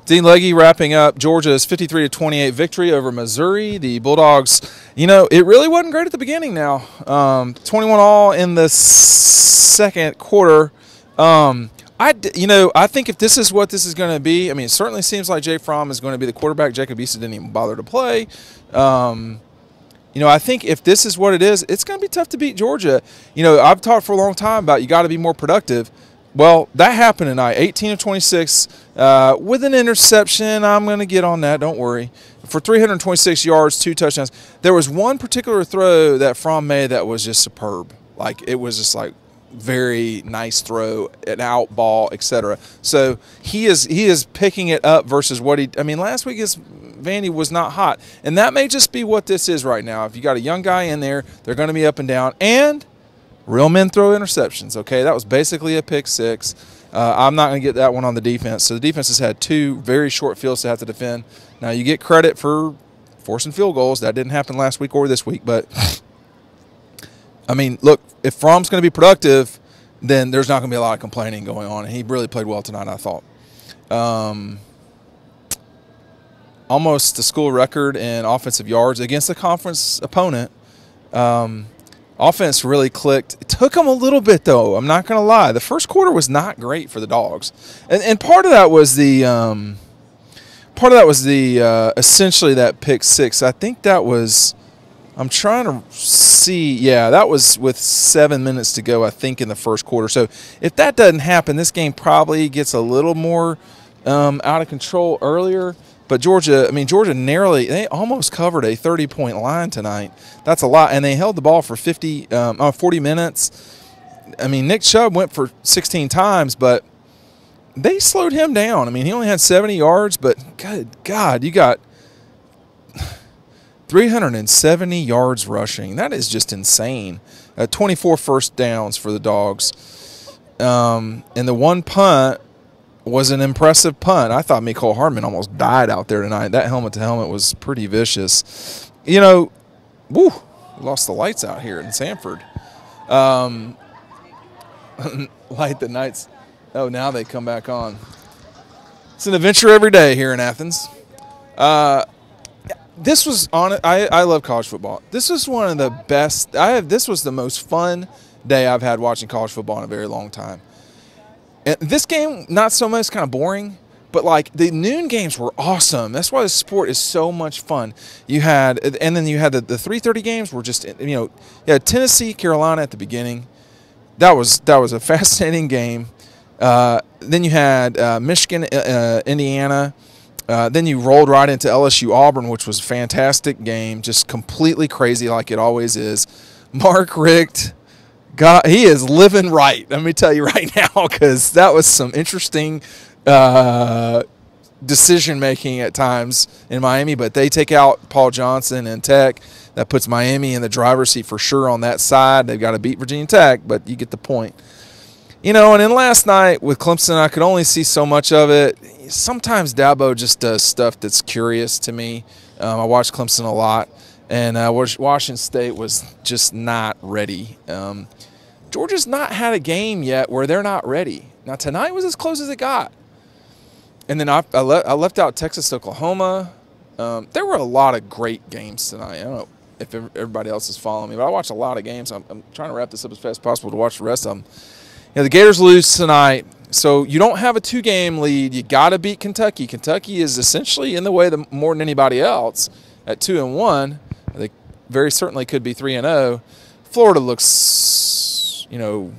Dean Legge wrapping up Georgia's 53-28 victory over Missouri. The Bulldogs, you know, it really wasn't great at the beginning now. 21 all in the second quarter. I think if this is what this is going to be, I mean, it certainly seems like Jay Fromm is going to be the quarterback. Jacob Eason didn't even bother to play. You know, I think if this is what it is, it's going to be tough to beat Georgia. You know, I've talked for a long time about you got to be more productive. Well, that happened tonight, 18 of 26 with an interception. I'm going to get on that, don't worry. For 326 yards, 2 touchdowns. There was one particular throw that Fromm made that was just superb. Like, it was just like very nice throw, an out ball, etc. So he is picking it up versus what he – I mean, last week his Vandy was not hot. And that may just be what this is right now. If you got a young guy in there, they're going to be up and down. And – real men throw interceptions, okay? That was basically a pick 6. I'm not going to get that one on the defense. So the defense has had 2 very short fields to have to defend. Now, you get credit for forcing field goals. That didn't happen last week or this week. But, I mean, look, if Fromm's going to be productive, then there's not going to be a lot of complaining going on. And he really played well tonight, I thought. Almost the school record in offensive yards against a conference opponent. Offense really clicked. It took them a little bit, though. I'm not going to lie. The first quarter was not great for the Dogs, and part of that was the essentially that pick 6. I think that was. I'm trying to see. Yeah, that was with 7 minutes to go, I think, in the first quarter. So if that doesn't happen, this game probably gets a little more out of control earlier. But Georgia, I mean, Georgia they almost covered a 30-point line tonight. That's a lot. And they held the ball for 40 minutes. I mean, Nick Chubb went for 16 times, but they slowed him down. I mean, he only had 70 yards, but good God, you got 370 yards rushing. That is just insane. 24 first downs for the Dogs. And the one punt was an impressive punt. I thought Mecole Hardman almost died out there tonight. That helmet-to-helmet was pretty vicious. You know, we lost the lights out here in Sanford. Light the nights. Oh, now they come back on. It's an adventure every day here in Athens. This was on. I love college football. This was one of the best. This was the most fun day I've had watching college football in a very long time. And this game, not so much, kind of boring, but like the noon games were awesome. That's why the sport is so much fun. And then you had the 3:30 games were just, you know, you had Tennessee, Carolina at the beginning. That was a fascinating game. Then you had Michigan, Indiana. Then you rolled right into LSU Auburn, which was a fantastic game, just completely crazy like it always is. Mark Richt. God, he is living right. Let me tell you right now, because that was some interesting decision-making at times in Miami. But they take out Paul Johnson and Tech. That puts Miami in the driver's seat for sure on that side. They've got to beat Virginia Tech, but you get the point. You know, and then last night with Clemson, I could only see so much of it. Sometimes Dabo just does stuff that's curious to me. I watch Clemson a lot. And Washington State was just not ready. Georgia's not had a game yet where they're not ready. Now, tonight was as close as it got. And then I left out Texas, Oklahoma. There were a lot of great games tonight. I don't know if everybody else is following me, but I watched a lot of games. I'm trying to wrap this up as fast as possible to watch the rest of them. You know, the Gators lose tonight, so you don't have a 2-game lead. You got to beat Kentucky. Kentucky is essentially in the way more than anybody else at 2-1. They very certainly could be 3-0. Florida looks, you know,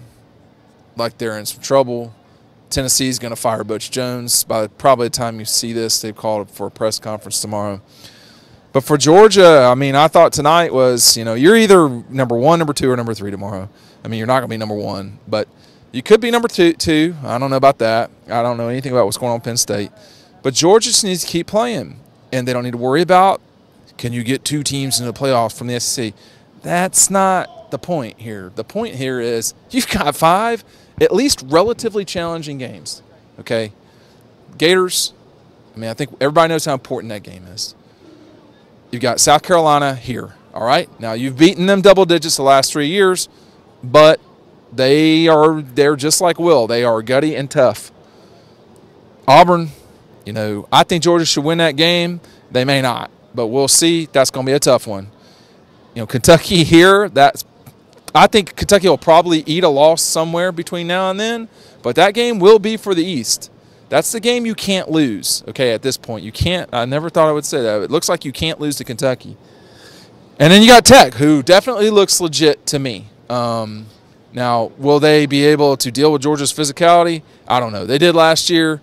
like they're in some trouble. Tennessee's going to fire Butch Jones. By probably the time you see this, they've called for a press conference tomorrow. But for Georgia, I mean, I thought tonight was, you know, you're either number 1, number 2, or number 3 tomorrow. I mean, you're not going to be number 1, but you could be number two. I don't know about that. I don't know anything about what's going on in Penn State. But Georgia just needs to keep playing, and they don't need to worry about, can you get 2 teams into the playoffs from the SEC? That's not the point here. The point here is you've got 5 at least relatively challenging games, okay? Gators, I mean, I think everybody knows how important that game is. You've got South Carolina here, all right? Now, you've beaten them double digits the last 3 years, but they're just like Will. They are gutty and tough. Auburn, You know, I think Georgia should win that game. They may not, but we'll see. That's going to be a tough one. You know, Kentucky here, I think Kentucky will probably eat a loss somewhere between now and then, but that game will be for the East. That's the game you can't lose, okay, at this point. You can't. I never thought I would say that. It looks like you can't lose to Kentucky. And then you got Tech, who definitely looks legit to me. Now, will they be able to deal with Georgia's physicality? I don't know. They did last year.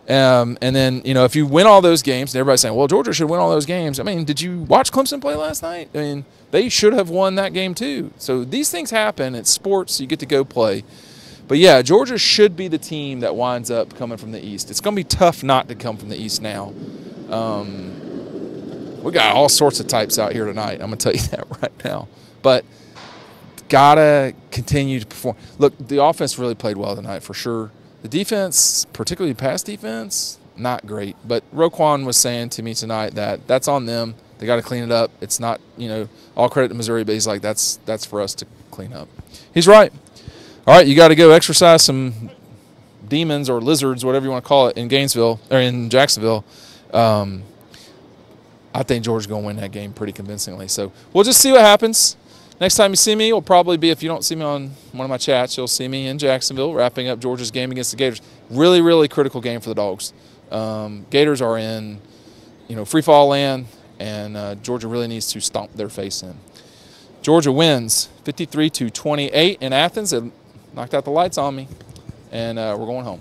And then, you know, if you win all those games, and everybody's saying, well, Georgia should win all those games. I mean, did you watch Clemson play last night? I mean, they should have won that game too. So these things happen. It's sports. You get to go play. But, yeah, Georgia should be the team that winds up coming from the East. It's going to be tough not to come from the East now. We got all sorts of types out here tonight. I'm going to tell you that right now. But got to continue to perform. Look, the offense really played well tonight for sure. The defense, particularly pass defense, not great. But Roquan was saying to me tonight that that's on them. They got to clean it up. It's not, you know, all credit to Missouri, but he's like, that's for us to clean up. He's right. All right, you got to go exercise some demons or lizards, whatever you want to call it, in Gainesville or in Jacksonville. I think Georgia's going to win that game pretty convincingly. So we'll just see what happens. Next time you see me will probably be, if you don't see me on one of my chats, you'll see me in Jacksonville wrapping up Georgia's game against the Gators. Really, really critical game for the Dogs. Gators are in, you know, free fall land, and Georgia really needs to stomp their face in. Georgia wins 53-28 in Athens. It knocked out the lights on me, and we're going home.